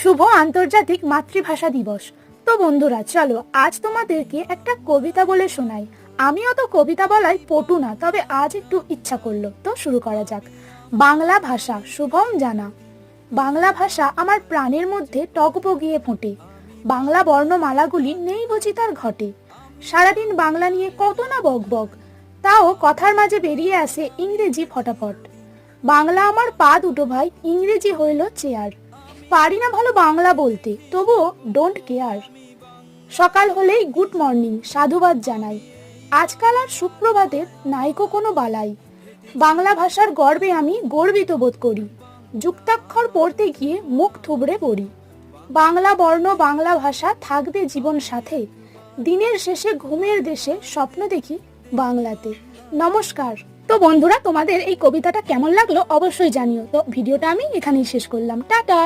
শুভ আন্তর্জাতিক মাতৃভাষা দিবস। তো বন্ধুরা চলো আজ তোমাদেরকে একটা কবিতা বলে শোনাই। আমি অত কবিতা বলাই পটু না, তবে আজ একটু ইচ্ছা করলো, তো শুরু করা যাক। বাংলা ভাষা শুভম জানা, বাংলা ভাষা আমার প্রাণের মধ্যে টগবগিয়ে ফোটে। বাংলা বর্ণমালাগুলি নেই বুঝি তার ঘটে। সারাদিন বাংলা নিয়ে কত না বকবক, তাও কথার মাঝে বেরিয়ে আসে ইংরেজি ফটাফট। বাংলা আমার পা দুটো ভাই, ইংরেজি হইল চেয়ার। পারি না ভালো বাংলা বলতে, তবুও ডোন্ট কেয়ার। সকাল হলেই গুড মর্নিং সাধুবাদ জানাই। আজকাল আর সুপ্রভাতের নাইকো কোনো বালাই। বাংলা ভাষার গর্বে আমি গর্বিত বোধ করি। যুক্তাক্ষর পড়তে গিয়ে মুখ থুবড়ে পড়ি। বাংলা বর্ণ বাংলা ভাষা থাকবে জীবন সাথে। দিনের শেষে ঘুমের দেশে স্বপ্ন দেখি বাংলাতে। নমস্কার। তো বন্ধুরা, তোমাদের এই কবিতাটা কেমন লাগলো অবশ্যই জানিও। তো ভিডিওটা আমি এখানেই শেষ করলাম। টাটা।